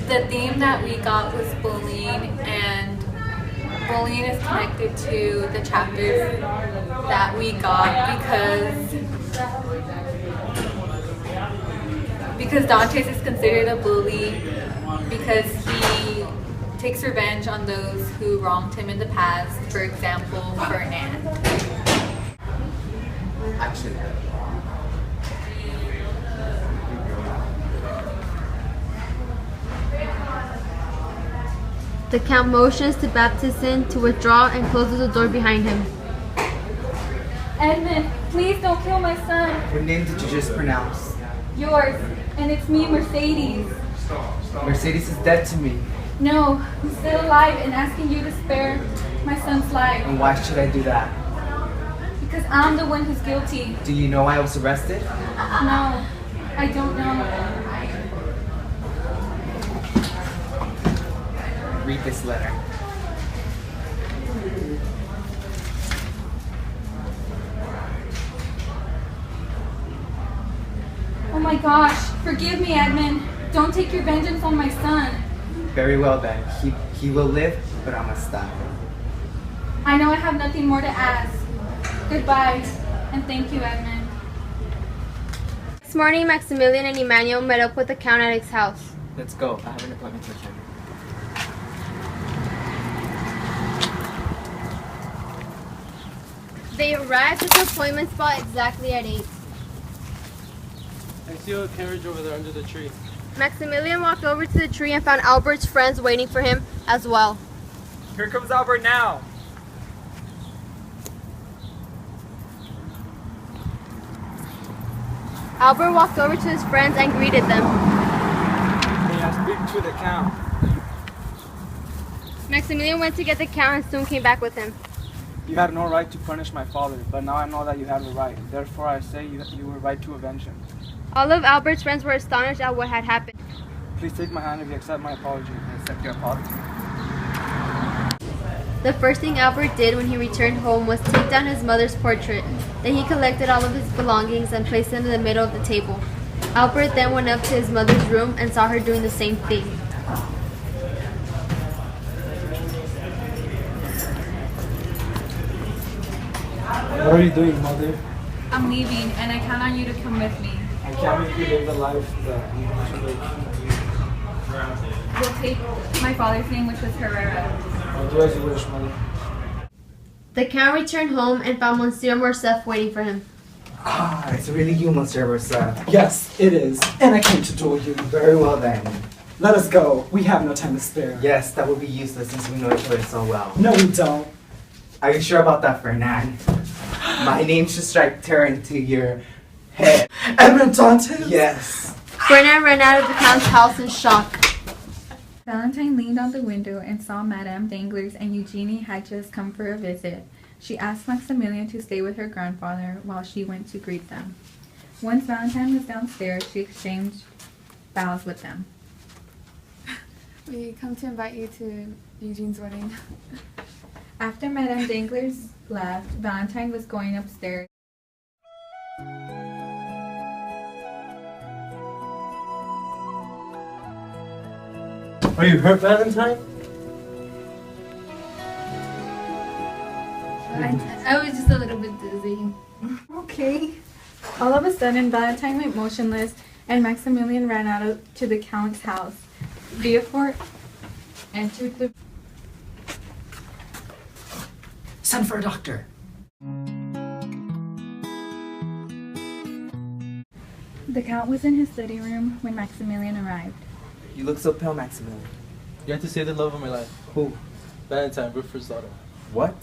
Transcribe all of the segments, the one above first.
The theme that we got was bullying, and bullying is connected to the chapters that we got because Dante's is considered a bully because he takes revenge on those who wronged him in the past. For example, Fernand. Action. The Count motions to Baptiste to withdraw and closes the door behind him. Edmund, please don't kill my son. What name did you just pronounce? Yours. And it's me, Mercedes. Mercedes is dead to me. No, I'm still alive and asking you to spare my son's life. And why should I do that? Because I'm the one who's guilty. Do you know I was arrested? No, I don't know. Read this letter. Oh my gosh, forgive me, Edmund. Don't take your vengeance on my son. Very well then. He will live, but I must die. I know I have nothing more to ask. Goodbye, and thank you, Edmund. This morning, Maximilian and Emmanuel met up with the Count at his house. Let's go. I have an appointment with him. They arrived at the appointment spot exactly at 8. I see a carriage over there under the tree. Maximilian walked over to the tree and found Albert's friends waiting for him as well. Here comes Albert now. Albert walked over to his friends and greeted them. May I speak to the Count? Maximilian went to get the Count and soon came back with him. You had no right to punish my father, but now I know that you have the right. Therefore I say you were right to avenge him. All of Albert's friends were astonished at what had happened. Please take my hand if you accept my apology. I accept your apology. The first thing Albert did when he returned home was take down his mother's portrait. Then he collected all of his belongings and placed them in the middle of the table. Albert then went up to his mother's room and saw her doing the same thing. What are you doing, Mother? I'm leaving, and I count on you to come with me. I can't make you live the life that you want to live. We'll take my father's name, which was Herrera. I'll do as you wish, Mother. The Count returned home and found Monsieur Morcerf waiting for him. Ah, it's really you, Monsieur Morcerf. Yes, it is. And I came to duel you. Very well then. Let us go. We have no time to spare. Yes, that would be useless since we know each other so well. No, we don't. Are you sure about that, Fernand? My name should strike terror into your head. Edmond Dantes? Yes. Fernand ran out of the Count's house in shock. Valentine leaned on the window and saw Madame Danglars and Eugenie had just come for a visit. She asked Maximilian to stay with her grandfather while she went to greet them. Once Valentine was downstairs, she exchanged bows with them. We come to invite you to Eugene's wedding. After Madame Danglars left, Valentine was going upstairs. Are you hurt, Valentine? I was just a little bit dizzy. Okay. All of a sudden, Valentine went motionless, and Maximilian ran out to the Count's house. Villefort entered the... Send for a doctor. The Count was in his study room when Maximilian arrived. You look so pale, Maximilian. You have to save the love of my life. Who? Valentine, Ruffer's daughter. What?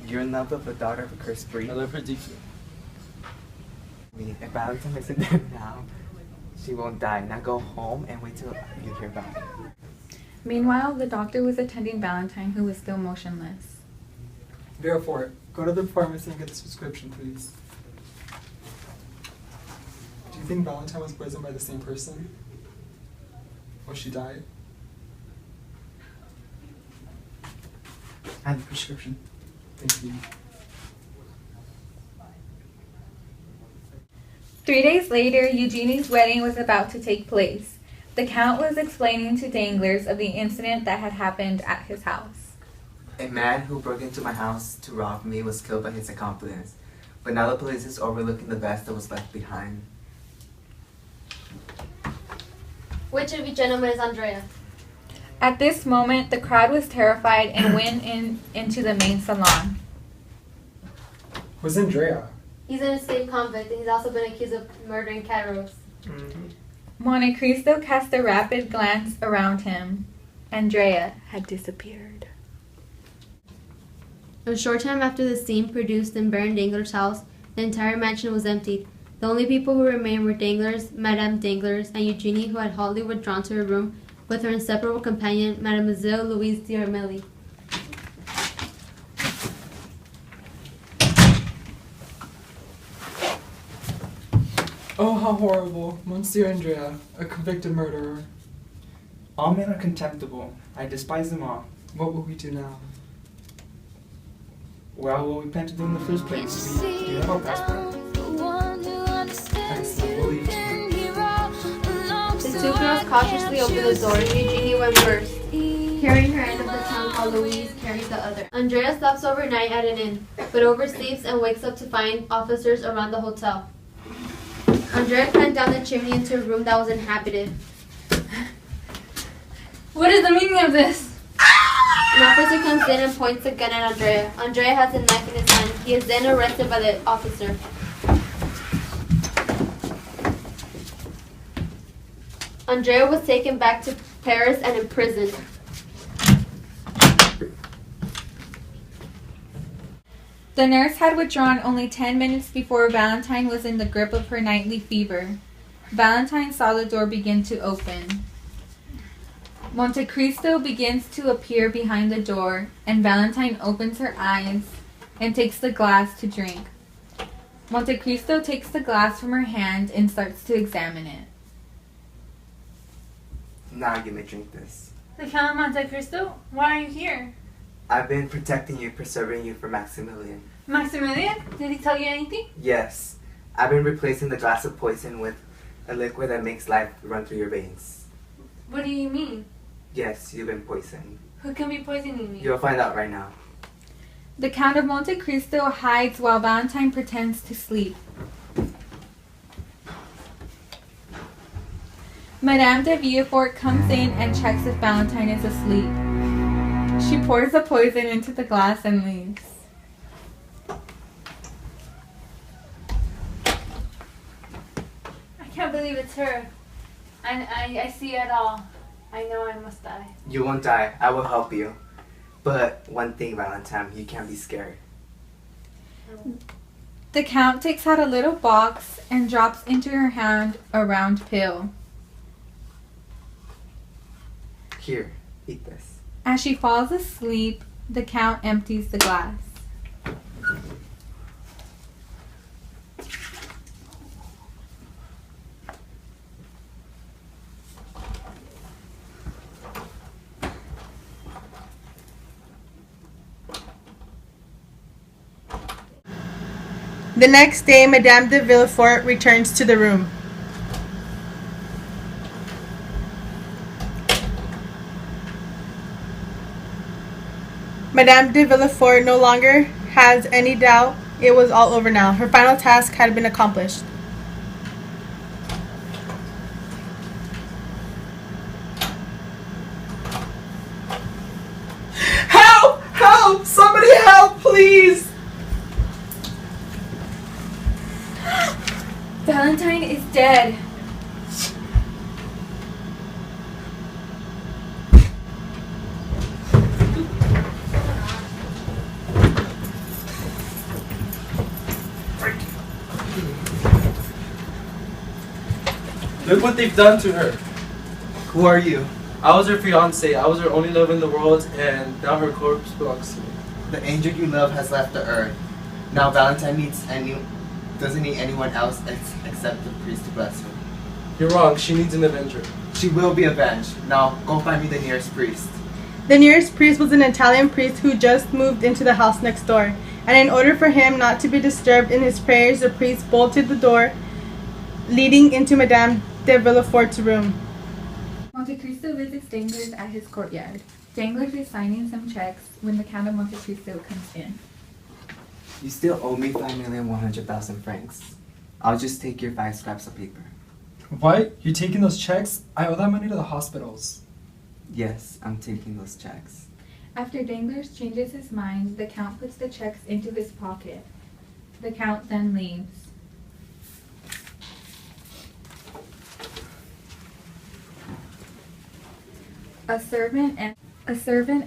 You're in love with the daughter of a cursed breed? I love her deeply. If Valentine isn't dead now, she won't die. Now go home and wait till you hear about it. Meanwhile, the doctor was attending Valentine, who was still motionless. Therefore, go to the pharmacy and get this prescription, please. Do you think Valentine was poisoned by the same person? Or she died? I have the prescription. Thank you. 3 days later, Eugenie's wedding was about to take place. The Count was explaining to Danglers of the incident that had happened at his house. A man who broke into my house to rob me was killed by his accomplice, but now the police is overlooking the vest that was left behind. Which of you gentlemen is Andrea? At this moment, the crowd was terrified and went into the main salon. Who's Andrea? He's an escaped convict, and he's also been accused of murdering Kairos. Monte Cristo cast a rapid glance around him. Andrea had disappeared. A short time after the scene produced in Baron Dangler's house, the entire mansion was emptied. The only people who remained were Danglers, Madame Danglers, and Eugenie, who had hardly withdrawn to her room with her inseparable companion, Mademoiselle Louise d'Armelli. Oh, how horrible. Monsieur Andrea, a convicted murderer. All men are contemptible. I despise them all. What will we do now? Well, what we plan to do in the first place? Do you have our passport? Excellent, we'll leave tonight. The two girls cautiously opened the door, and Eugenie went first, carrying her end of the tongue while Louise carried the other. Andrea stops overnight at an inn, but oversleeps and wakes up to find officers around the hotel. Andrea climbed down the chimney into a room that was inhabited. What is the meaning of this? An officer comes in and points a gun at Andrea. Andrea has a knife in his hand. He is then arrested by the officer. Andrea was taken back to Paris and imprisoned. The nurse had withdrawn only 10 minutes before Valentine was in the grip of her nightly fever. Valentine saw the door begin to open. Monte Cristo begins to appear behind the door, and Valentine opens her eyes and takes the glass to drink. Monte Cristo takes the glass from her hand and starts to examine it. Now you may drink this. The Count of Monte Cristo? Why are you here? I've been protecting you, preserving you for Maximilian. Maximilian? Did he tell you anything? Yes, I've been replacing the glass of poison with a liquid that makes life run through your veins. What do you mean? Yes, you've been poisoned. Who can be poisoning me? You'll find out right now. The Count of Monte Cristo hides while Valentine pretends to sleep. Madame de Villefort comes in and checks if Valentine is asleep. She pours the poison into the glass and leaves. I can't believe it's her. And I see it all. I know I must die. You won't die. I will help you. But one thing, Valentine, you can't be scared. The Count takes out a little box and drops into her hand a round pill. Here, eat this. As she falls asleep, the Count empties the glass. The next day, Madame de Villefort returns to the room. Madame de Villefort no longer has any doubt. It was all over now. Her final task had been accomplished. Help! Help! Somebody help, please! Valentine is dead. Look what they've done to her. Who are you? I was her fiance. I was her only love in the world, and now her corpse belongs to me. The angel you love has left the earth. Now Valentine doesn't need anyone else except the priest to bless her. You're wrong. She needs an avenger. She will be avenged. Now go find me the nearest priest. The nearest priest was an Italian priest who just moved into the house next door, and in order for him not to be disturbed in his prayers, the priest bolted the door leading into Madame de Villefort's room. Monte Cristo visits Danglers at his courtyard. Danglers is signing some checks when the Count of Monte Cristo comes in. You still owe me 5,100,000 francs. I'll just take your 5 scraps of paper. What? You're taking those checks? I owe that money to the hospitals. Yes, I'm taking those checks. After Danglers changes his mind, the Count puts the checks into his pocket. The Count then leaves. A servant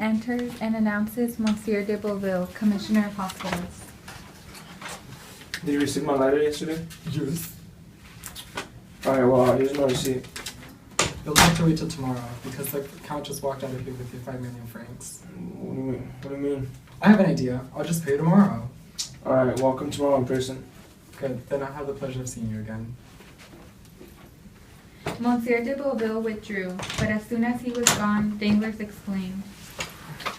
enters and announces Monsieur de Beauville, Commissioner of Hospitals. Did you receive my letter yesterday? Yes. Alright, well, here's my receipt. You'll have to wait till tomorrow because the Count just walked out of here with your 5 million francs. What do you mean? What do you mean? I have an idea. I'll just pay you tomorrow. Alright, welcome tomorrow in person. Good. Then I'll have the pleasure of seeing you again. Monsieur de Beauville withdrew, but as soon as he was gone, Danglers exclaimed.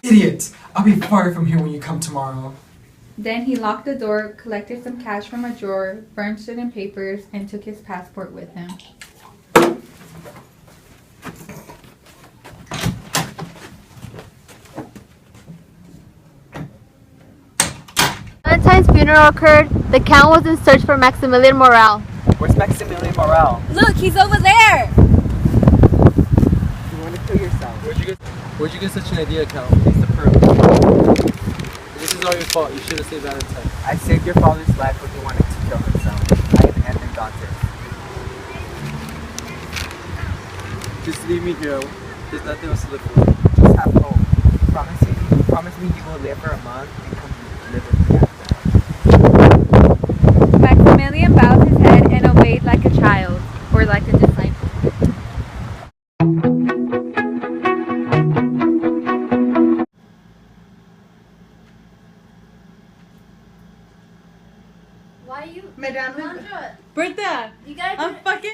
Idiot! I'll be far from here when you come tomorrow. Then he locked the door, collected some cash from a drawer, burnt it in papers, and took his passport with him. Valentine's funeral occurred. The Count was in search for Maximilian Morel. Where's Maximilian Morel? Look, he's over there. You want to kill yourself. Where'd you get such an idea, Count? It's the proof. This is all your fault. You should have saved Valentine. I saved your father's life when he wanted to kill himself. I am Ed and Doctor. Just leave me here. There's nothing else to live for. Just have hope. Promise me you will live for a month and come live with me after. Maximilian bowed his head and obeyed like a child, or like a disciple. Why are you... Madame, Sandra, Bertha, you gotta I'm fucking.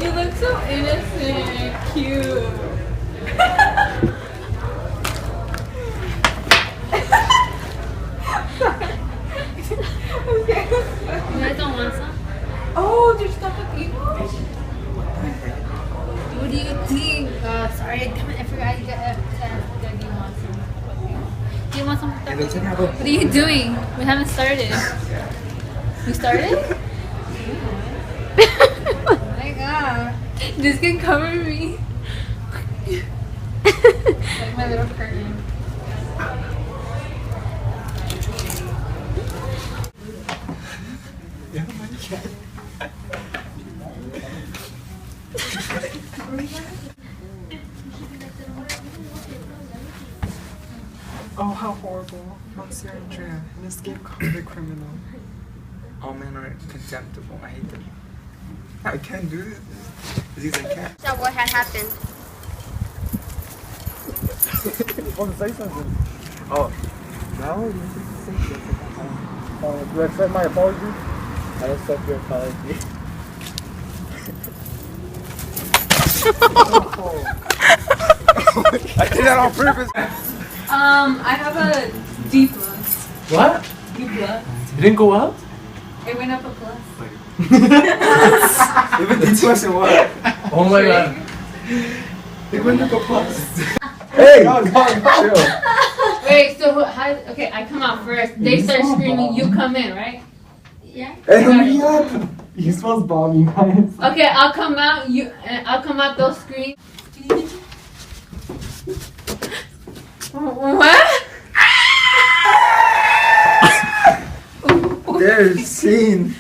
You look so innocent, cute. You guys don't want some? Oh, there's tapatito. What do you think? Sorry, I forgot you got do you want some? Do you want some? What are you doing? We haven't started. We started? Oh my god. This can cover me. Like my little curtain. Oh, how horrible. Monsieur Andrea, an escaped convict criminal. All men are contemptible. I hate them. I can't do this. These I can't. So what had happened? Want to say something? Oh. No, you didn't say something. Do I accept my apology? I accept your apology. I did that on purpose. I have a D plus. What? D plus. You didn't go out? It went up a plus. Even this wasn't what? Oh my god. It went up a plus. Hey! Chill. Wait, so how? Okay, I come out first. They start screaming. You come in, right? Yeah? Hey, hurry up! You smells bomb, you guys. Okay, I'll come out. I'll come out. They'll scream. What? There's scene.